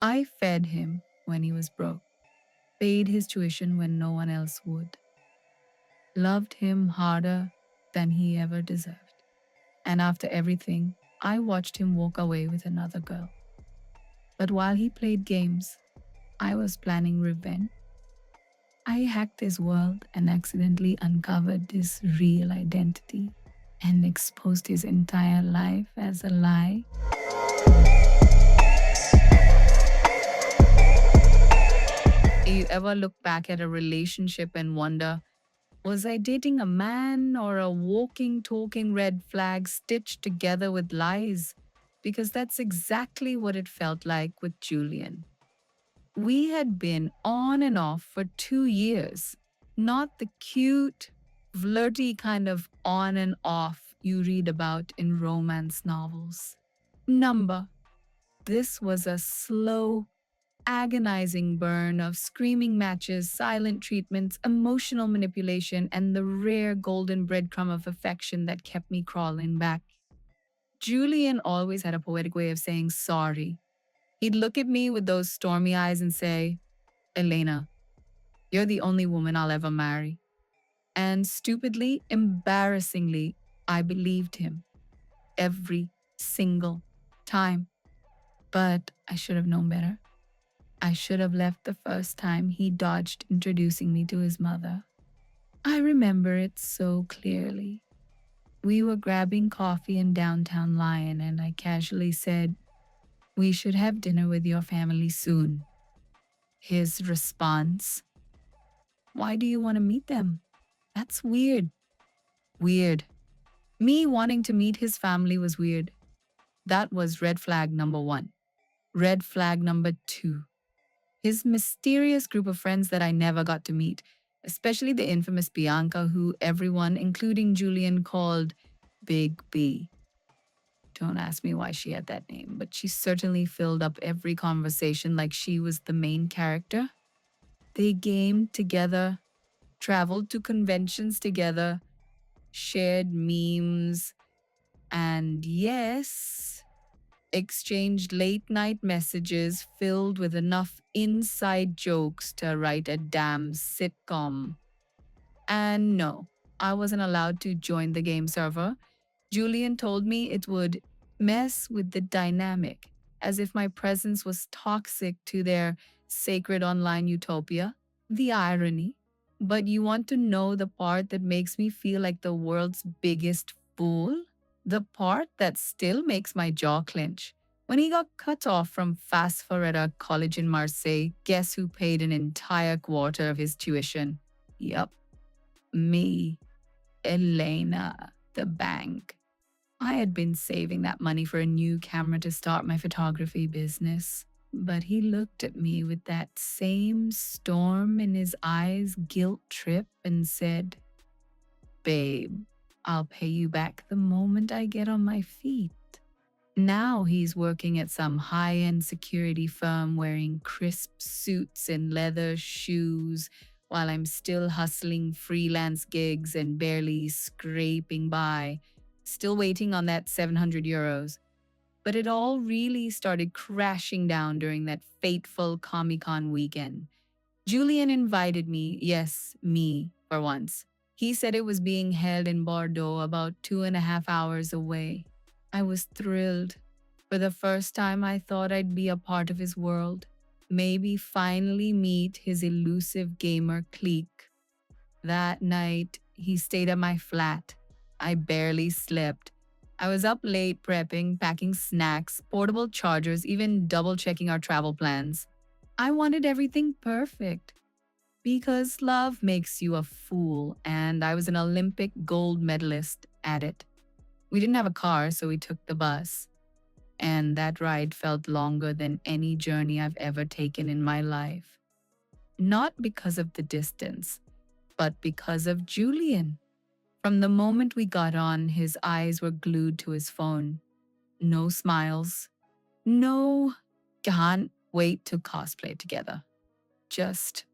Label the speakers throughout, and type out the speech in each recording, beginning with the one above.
Speaker 1: I fed him when he was broke, paid his tuition when no one else would, loved him harder than he ever deserved. And after everything, I watched him walk away with another girl. But while he played games, I was planning revenge. I hacked his world and accidentally uncovered his real identity and exposed his entire life as a lie. You ever look back at a relationship and wonder, was I dating a man or a walking, talking red flag stitched together with lies? Because that's exactly what it felt like with Julian. We had been on and off for 2 years, not the cute, flirty kind of on and off you read about in romance novels. Number, this was a slow, agonizing burn of screaming matches, silent treatments, emotional manipulation, and the rare golden breadcrumb of affection that kept me crawling back. Julian always had a poetic way of saying sorry. He'd look at me with those stormy eyes and say, Elena, you're the only woman I'll ever marry. And stupidly, embarrassingly, I believed him every single time. But I should have known better. I should have left the first time he dodged introducing me to his mother. I remember it so clearly. We were grabbing coffee in downtown Lyon, and I casually said, we should have dinner with your family soon. His response, why do you want to meet them? That's weird. Weird. Me wanting to meet his family was weird. That was red flag number one. Red flag number two. His mysterious group of friends that I never got to meet, especially the infamous Bianca, who everyone, including Julian, called Big B. Don't ask me why she had that name, but she certainly filled up every conversation like she was the main character. They gamed together, traveled to conventions together, shared memes, and yes, exchanged late night messages filled with enough inside jokes to write a damn sitcom. And no, I wasn't allowed to join the game server. Julian told me it would mess with the dynamic, as if my presence was toxic to their sacred online utopia. The irony. But you want to know the part that makes me feel like the world's biggest fool? The part that still makes my jaw clench. When he got cut off from Fasforetta College in Marseille, guess who paid an entire quarter of his tuition? Yup, me, Elena, the bank. I had been saving that money for a new camera to start my photography business. But he looked at me with that same storm in his eyes guilt trip and said, Babe, I'll pay you back the moment I get on my feet. Now he's working at some high end security firm wearing crisp suits and leather shoes while I'm still hustling freelance gigs and barely scraping by, still waiting on that 700 euros. But it all really started crashing down during that fateful Comic Con weekend. Julian invited me, yes, me, for once. He said it was being held in Bordeaux, about 2.5 hours away. I was thrilled. For the first time, I thought I'd be a part of his world. Maybe finally meet his elusive gamer clique. That night, he stayed at my flat. I barely slept. I was up late prepping, packing snacks, portable chargers, even double checking our travel plans. I wanted everything perfect because love makes you a fool, and I was an Olympic gold medalist at it. We didn't have a car, so we took the bus. And that ride felt longer than any journey I've ever taken in my life. Not because of the distance, but because of Julian. From the moment we got on, his eyes were glued to his phone. No smiles. No, can't wait to cosplay together. Just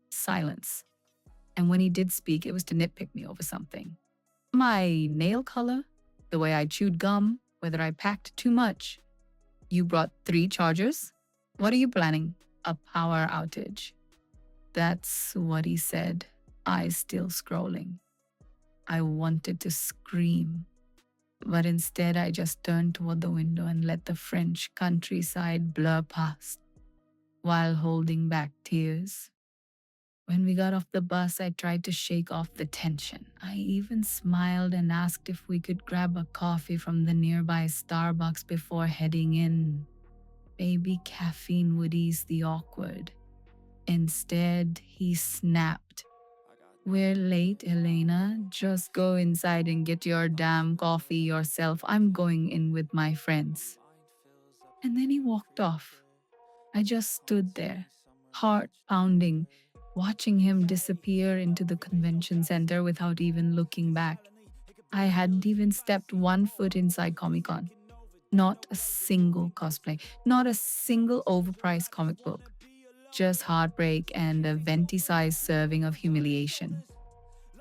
Speaker 1: silence. And when he did speak, it was to nitpick me over something. My nail color, the way I chewed gum, whether I packed too much. You brought 3 chargers? What are you planning? A power outage. That's what he said, eyes still scrolling. I wanted to scream, but instead I just turned toward the window and let the French countryside blur past while holding back tears. When we got off the bus, I tried to shake off the tension. I even smiled and asked if we could grab a coffee from the nearby Starbucks before heading in. Maybe caffeine would ease the awkward. Instead, he snapped. We're late, Elena. Just go inside and get your damn coffee yourself. I'm going in with my friends. And then he walked off. I just stood there, heart pounding, watching him disappear into the convention center without even looking back. I hadn't even stepped one foot inside Comic Con. Not a single cosplay, not a single overpriced comic book. Just heartbreak and a venti sized serving of humiliation.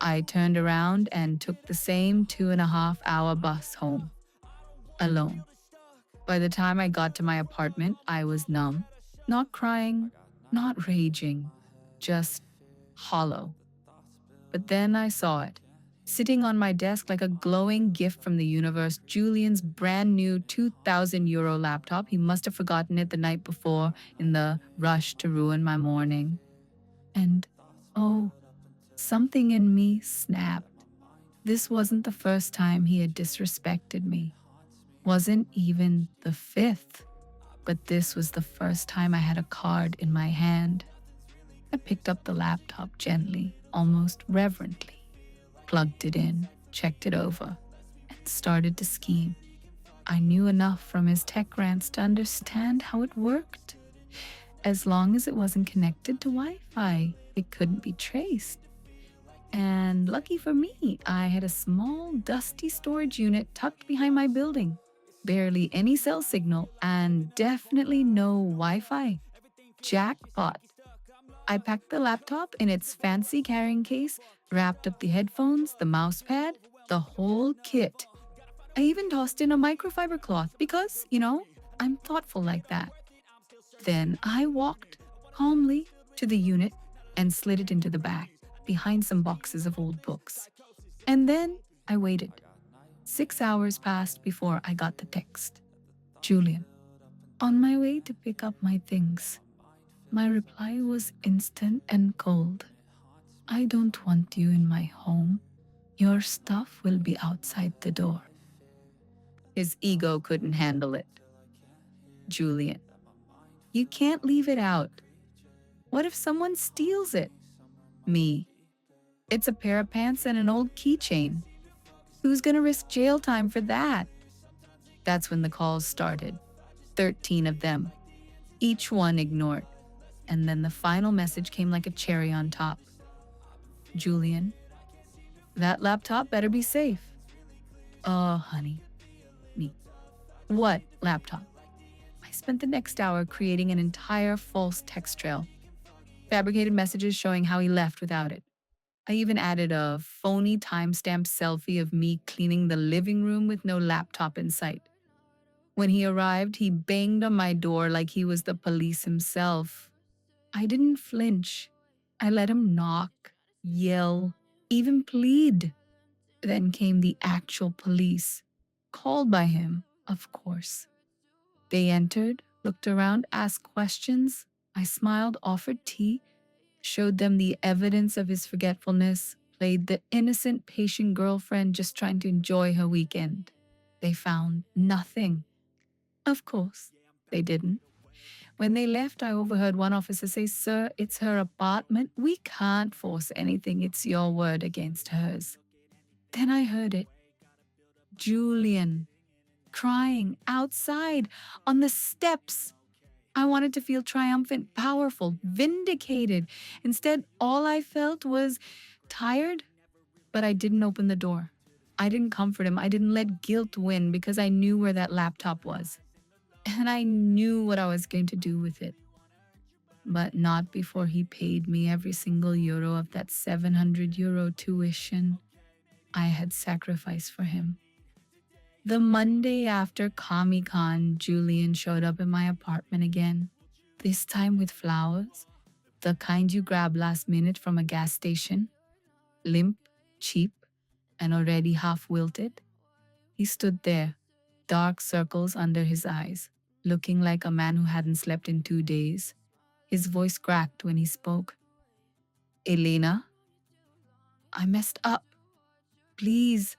Speaker 1: I turned around and took the same 2.5 hour bus home, alone. By the time I got to my apartment, I was numb, not crying, not raging, just hollow. But then I saw it. Sitting on my desk like a glowing gift from the universe, Julian's brand new 2,000 euro laptop. He must have forgotten it the night before in the rush to ruin my morning. And oh, something in me snapped. This wasn't the first time he had disrespected me. Wasn't even the fifth. But this was the first time I had a card in my hand. I picked up the laptop gently, almost reverently, plugged it in, checked it over, and started to scheme. I knew enough from his tech rants to understand how it worked. As long as it wasn't connected to Wi Fi, it couldn't be traced. And lucky for me, I had a small, dusty storage unit tucked behind my building. Barely any cell signal, and definitely no Wi Fi. Jackpot. I packed the laptop in its fancy carrying case, wrapped up the headphones, the mouse pad, the whole kit. I even tossed in a microfiber cloth because, I'm thoughtful like that. Then I walked calmly to the unit and slid it into the bag behind some boxes of old books. And then I waited. 6 hours passed before I got the text. Julian, on my way to pick up my things. My reply was instant and cold. I don't want you in my home. Your stuff will be outside the door. His ego couldn't handle it. Julian, you can't leave it out. What if someone steals it? Me. It's a pair of pants and an old keychain. Who's gonna risk jail time for that? That's when the calls started. 13 of them. Each one ignored. And then the final message came like a cherry on top. Julian, that laptop better be safe. Oh, honey. Me. What laptop? I spent the next hour creating an entire false text trail. Fabricated messages showing how he left without it. I even added a phony timestamp selfie of me cleaning the living room with no laptop in sight. When he arrived, he banged on my door like he was the police himself. I didn't flinch. I let him knock, yell, even plead. Then came the actual police, called by him, of course. They entered, looked around, asked questions. I smiled, offered tea, showed them the evidence of his forgetfulness, played the innocent, patient girlfriend just trying to enjoy her weekend. They found nothing. Of course, they didn't. When they left, I overheard one officer say, "Sir, it's her apartment. We can't force anything. It's your word against hers." Then I heard it. Julian, crying outside on the steps. I wanted to feel triumphant, powerful, vindicated. Instead, all I felt was tired, but I didn't open the door. I didn't comfort him. I didn't let guilt win because I knew where that laptop was. And I knew what I was going to do with it. But not before he paid me every single euro of that 700 euro tuition I had sacrificed for him. The Monday after Comic Con, Julian showed up in my apartment again. This time with flowers, the kind you grab last minute from a gas station, limp, cheap, and already half wilted. He stood there, dark circles under his eyes, looking like a man who hadn't slept in 2 days. His voice cracked when he spoke. Elena, I messed up. Please,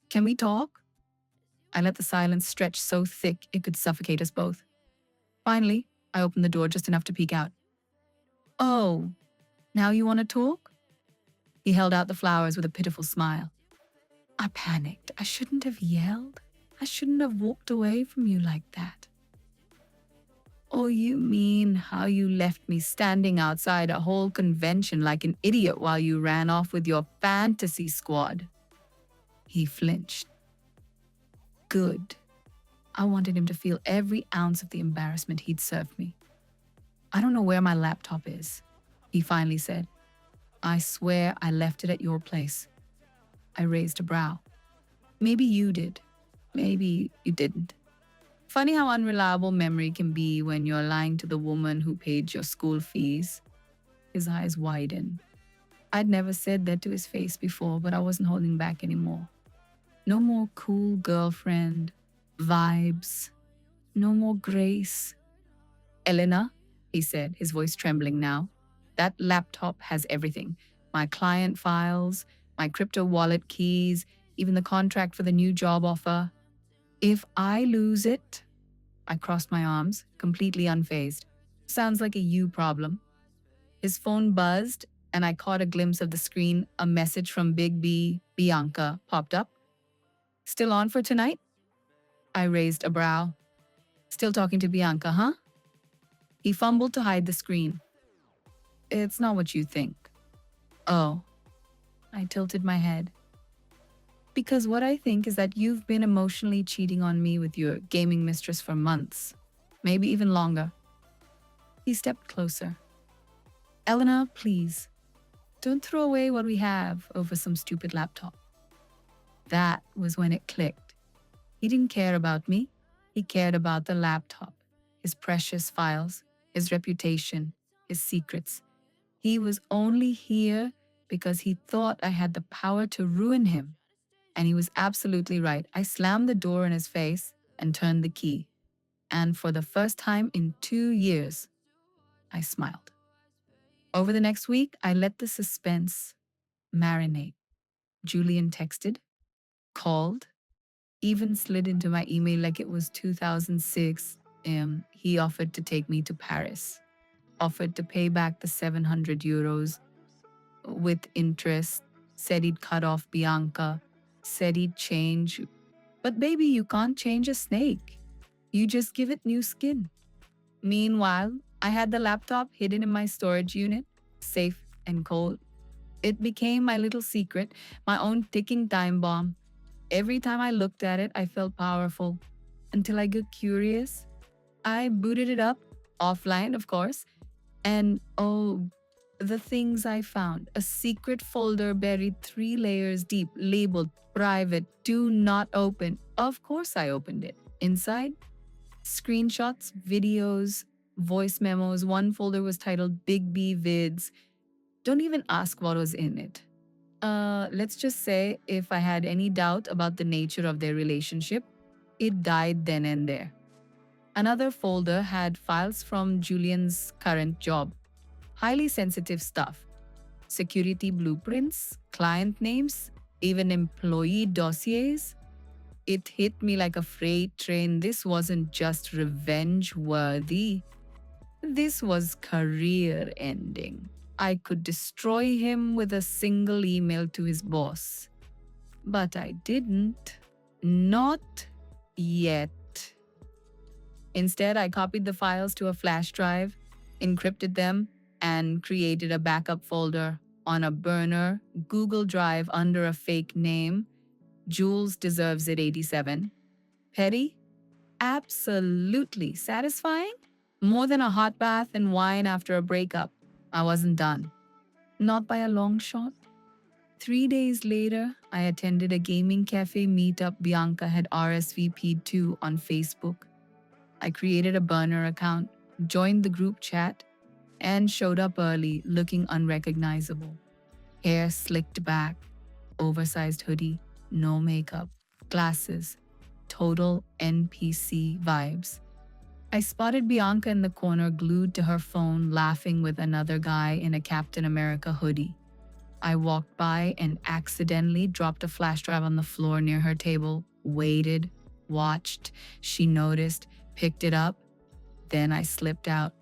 Speaker 1: can we talk? I let the silence stretch so thick it could suffocate us both. Finally, I opened the door just enough to peek out. Oh, now you want to talk? He held out the flowers with a pitiful smile. I panicked. I shouldn't have yelled. I shouldn't have walked away from you like that. Oh, you mean how you left me standing outside a whole convention like an idiot while you ran off with your fantasy squad? He flinched. Good. I wanted him to feel every ounce of the embarrassment he'd served me. I don't know where my laptop is, he finally said. I swear I left it at your place. I raised a brow. Maybe you did. Maybe you didn't. Funny how unreliable memory can be when you're lying to the woman who paid your school fees. His eyes widened. I'd never said that to his face before, but I wasn't holding back anymore. No more cool girlfriend vibes. No more grace. Elena, he said, his voice trembling now, that laptop has everything. My client files, my crypto wallet keys, even the contract for the new job offer. If I lose it, I crossed my arms, completely unfazed. Sounds like a you problem. His phone buzzed, and I caught a glimpse of the screen. A message from Big B, Bianca, popped up. Still on for tonight? I raised a brow. Still talking to Bianca, huh? He fumbled to hide the screen. It's not what you think. Oh. I tilted my head. Because what I think is that you've been emotionally cheating on me with your gaming mistress for months, maybe even longer. He stepped closer. Elena, please, don't throw away what we have over some stupid laptop. That was when it clicked. He didn't care about me. He cared about the laptop, his precious files, his reputation, his secrets. He was only here because he thought I had the power to ruin him. And he was absolutely right. I slammed the door in his face and turned the key. And for the first time in 2 years, I smiled. Over the next week, I let the suspense marinate. Julian texted, called, even slid into my email like it was 2006. He offered to take me to Paris, offered to pay back the 700 euros with interest, said he'd cut off Bianca, said he'd change. But baby, you can't change a snake. You just give it new skin. Meanwhile, I had the laptop hidden in my storage unit, safe and cold. It became my little secret, my own ticking time bomb. Every time I looked at it, I felt powerful. Until I got curious, I booted it up, offline, of course, and oh, the things I found. A secret folder buried 3 layers deep, labeled private, do not open. Of course I opened it. Inside, screenshots, videos, voice memos. One folder was titled Big B Vids. Don't even ask what was in it. Let's just say if I had any doubt about the nature of their relationship, it died then and there. Another folder had files from Julian's current job. Highly sensitive stuff. Security blueprints, client names, even employee dossiers. It hit me like a freight train. This wasn't just revenge worthy. This was career ending. I could destroy him with a single email to his boss. But I didn't. Not yet. Instead, I copied the files to a flash drive, encrypted them, and created a backup folder on a burner Google Drive under a fake name. Jules deserves it 87. Petty? Absolutely. Satisfying? More than a hot bath and wine after a breakup. I wasn't done. Not by a long shot. 3 days later, I attended a gaming cafe meetup Bianca had RSVP'd to on Facebook. I created a burner account, joined the group chat, and showed up early looking unrecognizable. Hair slicked back, oversized hoodie, no makeup, glasses, total NPC vibes. I spotted Bianca in the corner, glued to her phone, laughing with another guy in a Captain America hoodie. I walked by and accidentally dropped a flash drive on the floor near her table, waited, watched. She noticed, picked it up. Then I slipped out.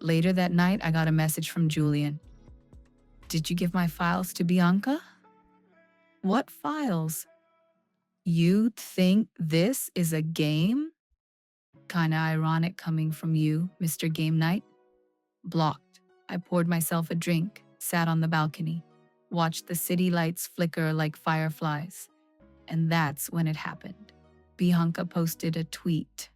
Speaker 1: Later that night, I got a message from Julian. Did you give my files to Bianca? What files? You think this is a game? Kinda ironic coming from you, Mr. Game Night. Blocked. I poured myself a drink, sat on the balcony, watched the city lights flicker like fireflies. And that's when it happened. Bianca posted a tweet.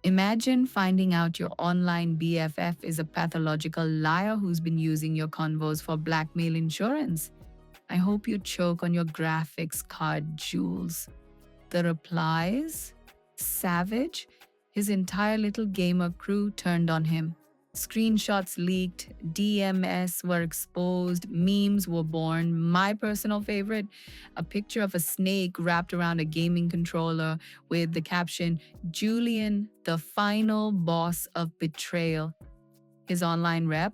Speaker 1: Imagine finding out your online BFF is a pathological liar who's been using your convos for blackmail insurance. I hope you choke on your graphics card, Jules. The replies? Savage? His entire little gamer crew turned on him. Screenshots leaked, DMS were exposed, memes were born. My personal favorite, a picture of a snake wrapped around a gaming controller with the caption, Julian, the final boss of betrayal. His online rep?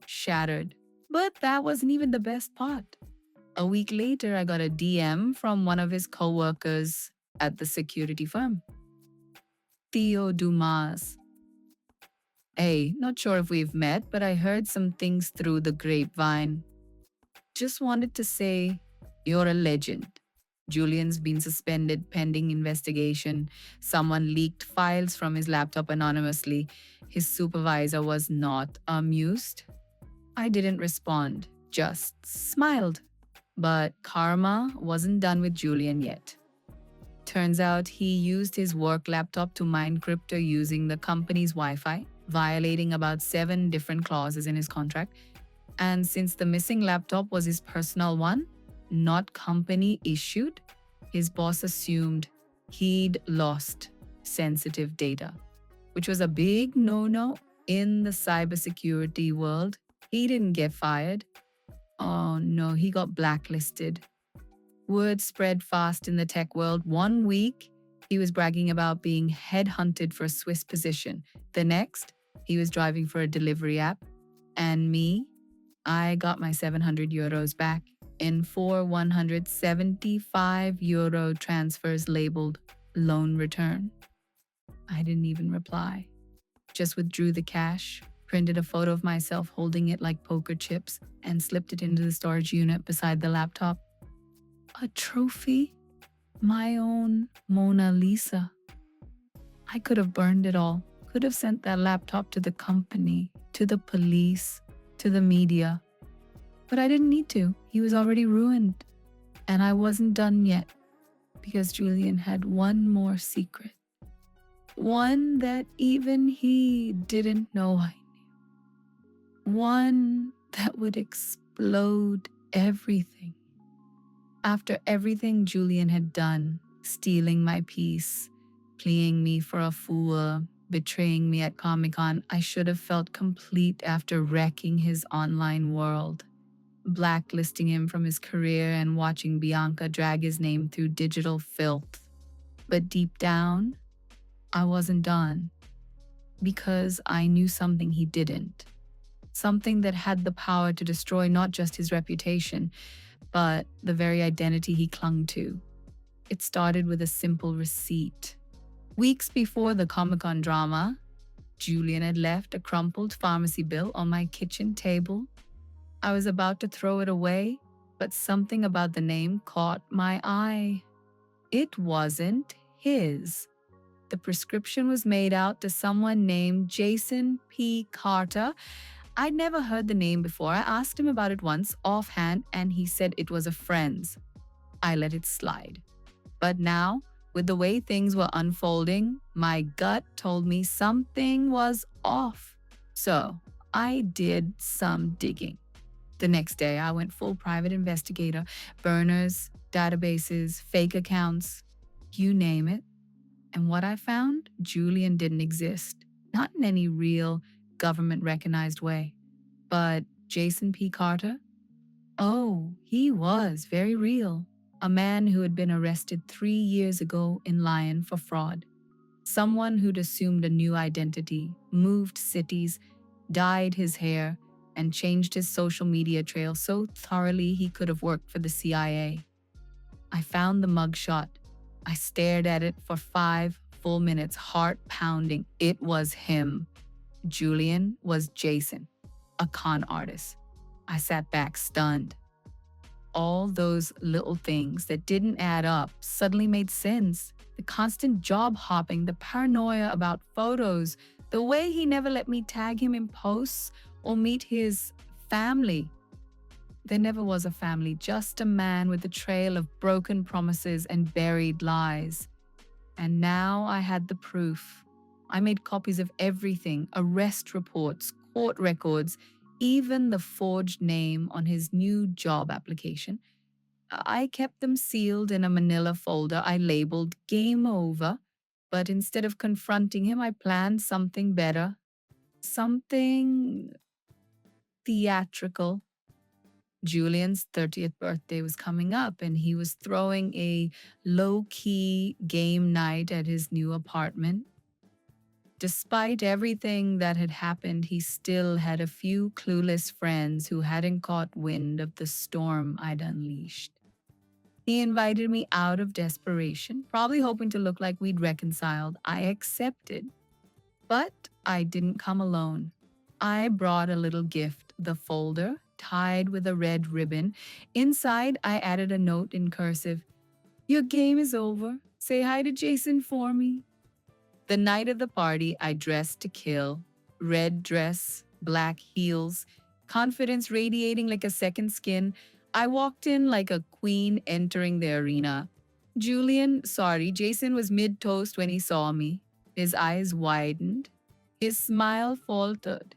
Speaker 1: Shattered. But that wasn't even the best part. A week later, I got a DM from one of his coworkers at the security firm. Theo Dumas. Hey, not sure if we've met, but I heard some things through the grapevine. Just wanted to say, you're a legend. Julian's been suspended pending investigation. Someone leaked files from his laptop anonymously. His supervisor was not amused. I didn't respond, just smiled. But karma wasn't done with Julian yet. Turns out he used his work laptop to mine crypto using the company's Wi-Fi, violating about 7 different clauses in his contract. And since the missing laptop was his personal one, not company issued, his boss assumed he'd lost sensitive data, which was a big no-no in the cybersecurity world. He didn't get fired. Oh no, he got blacklisted. Word spread fast in the tech world. 1 week, he was bragging about being headhunted for a Swiss position. The next, he was driving for a delivery app. And me, I got my 700 euros back in 4 175 euro transfers labeled loan return. I didn't even reply. Just withdrew the cash, printed a photo of myself holding it like poker chips, and slipped it into the storage unit beside the laptop. A trophy? My own Mona Lisa. I could have burned it all, could have sent that laptop to the company, to the police, to the media. But I didn't need to. He was already ruined. And I wasn't done yet, because Julian had one more secret. One that even he didn't know I knew. One that would explode everything. After everything Julian had done, stealing my peace, playing me for a fool, betraying me at Comic-Con, I should have felt complete after wrecking his online world, blacklisting him from his career and watching Bianca drag his name through digital filth. But deep down, I wasn't done, because I knew something he didn't. Something that had the power to destroy not just his reputation, but the very identity he clung to. It started with a simple receipt. Weeks before the Comic-Con drama, Julian had left a crumpled pharmacy bill on my kitchen table. I was about to throw it away, but something about the name caught my eye. It wasn't his. The prescription was made out to someone named Jason P. Carter. I'd never heard the name before. I asked him about it once offhand, and he said it was a friend's. I let it slide. But now, with the way things were unfolding, my gut told me something was off. So I did some digging. The next day, I went full private investigator, burners, databases, fake accounts, you name it. And what I found? Julian didn't exist. not in any real government recognized way. But Jason P. Carter? Oh, he was very real. A man who had been arrested 3 years ago in Lyon for fraud. Someone who'd assumed a new identity, moved cities, dyed his hair, and changed his social media trail so thoroughly he could have worked for the CIA. I found the mugshot. I stared at it for 5 full minutes, heart pounding. It was him. Julian was Jason, a con artist. I sat back stunned. All those little things that didn't add up suddenly made sense. The constant job hopping, the paranoia about photos, the way he never let me tag him in posts or meet his family. There never was a family, just a man with a trail of broken promises and buried lies. And now I had the proof. I made copies of everything: arrest reports, court records, even the forged name on his new job application. I kept them sealed in a manila folder I labeled Game Over. But instead of confronting him, I planned something better, something theatrical. Julian's 30th birthday was coming up, and he was throwing a low key game night at his new apartment. Despite everything that had happened, he still had a few clueless friends who hadn't caught wind of the storm I'd unleashed. He invited me out of desperation, probably hoping to look like we'd reconciled. I accepted. But I didn't come alone. I brought a little gift, the folder, tied with a red ribbon. Inside, I added a note in cursive: "Your game is over. Say hi to Jason for me." The night of the party, I dressed to kill. Red dress, black heels, confidence radiating like a second skin. I walked in like a queen entering the arena. Jason was mid toast when he saw me. His eyes widened. His smile faltered.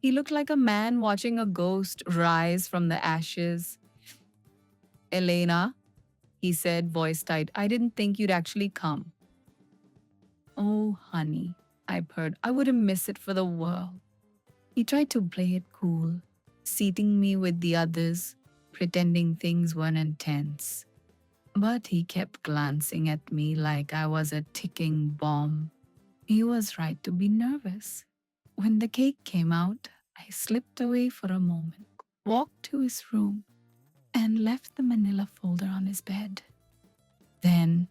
Speaker 1: He looked like a man watching a ghost rise from the ashes. "Elena," he said, voice tight, "I didn't think you'd actually come." "Oh, honey," I purred, "I wouldn't miss it for the world." He tried to play it cool, seating me with the others, pretending things weren't intense. But he kept glancing at me like I was a ticking bomb. He was right to be nervous. When the cake came out, I slipped away for a moment, walked to his room, and left the manila folder on his bed. Then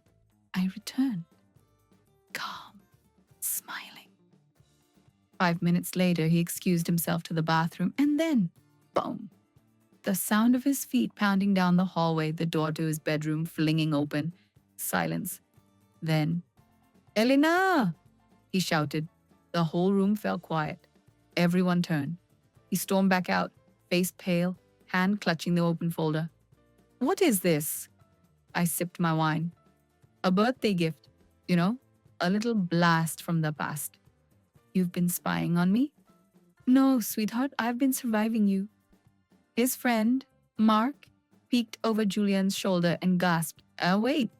Speaker 1: I returned, calm, smiling. 5 minutes later, he excused himself to the bathroom, and then, boom, the sound of his feet pounding down the hallway, the door to his bedroom flinging open. Silence. Then, "Elena!" he shouted. The whole room fell quiet. Everyone turned. He stormed back out, face pale, hand clutching the open folder. "What is this?" I sipped my wine. "A birthday gift, you know, a little blast from the past." "You've been spying on me?" "No, sweetheart, I've been surviving you." His friend, Mark, peeked over Julian's shoulder and gasped, Wait,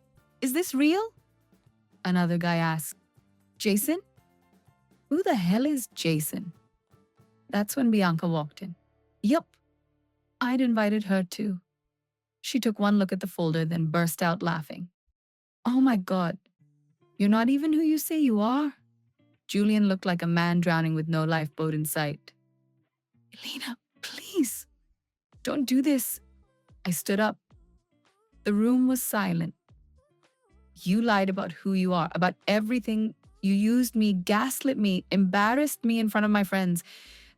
Speaker 1: is this real?" Another guy asked, "Jason? Who the hell is Jason?" That's when Bianca walked in. Yup, I'd invited her too. She took one look at the folder, then burst out laughing. "Oh my God, you're not even who you say you are." Julian looked like a man drowning with no lifeboat in sight. "Elena, please, don't do this." I stood up. The room was silent. "You lied about who you are, about everything. You used me, gaslit me, embarrassed me in front of my friends.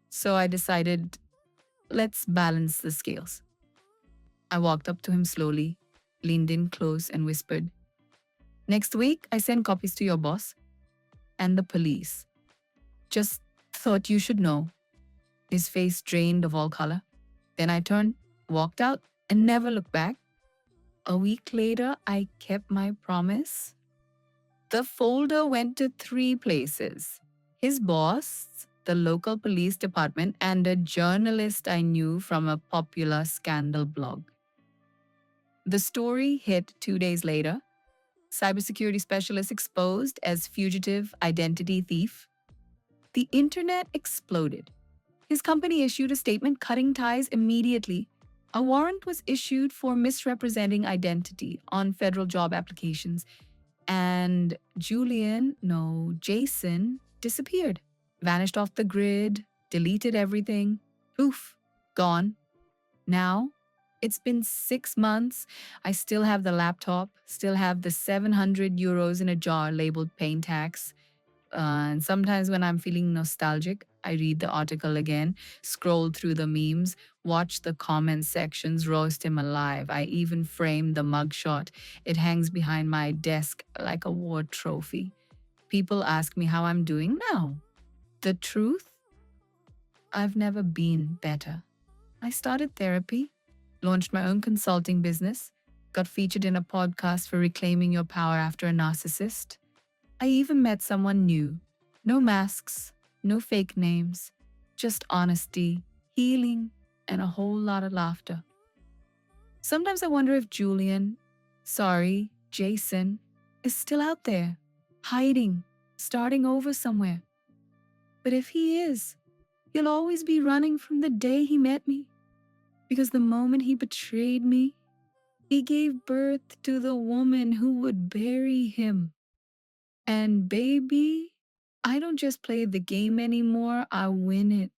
Speaker 1: So I decided, let's balance the scales." I walked up to him slowly, leaned in close, and whispered, "Next week, I send copies to your boss and the police. Just thought you should know." His face drained of all color. Then I turned, walked out, and never looked back. A week later, I kept my promise. The folder went to 3 places: his boss, the local police department, and a journalist I knew from a popular scandal blog. The story hit 2 days later. Cybersecurity specialist exposed as fugitive identity thief. The internet exploded. His company issued a statement cutting ties immediately. A warrant was issued for misrepresenting identity on federal job applications, and Jason disappeared, vanished off the grid, deleted everything. Poof, gone. Now, it's been 6 months. I still have the laptop, still have the 700 euros in a jar labeled pain tax. And sometimes when I'm feeling nostalgic, I read the article again, scroll through the memes, watch the comment sections roast him alive. I even framed the mugshot. It hangs behind my desk like a war trophy. People ask me how I'm doing now. The truth? I've never been better. I started therapy, launched my own consulting business, got featured in a podcast for reclaiming your power after a narcissist. I even met someone new. No masks, no fake names, just honesty, healing, and a whole lot of laughter. Sometimes I wonder if Jason, is still out there, hiding, starting over somewhere. But if he is, he'll always be running from the day he met me. Because the moment he betrayed me, he gave birth to the woman who would bury him. And baby, I don't just play the game anymore, I win it.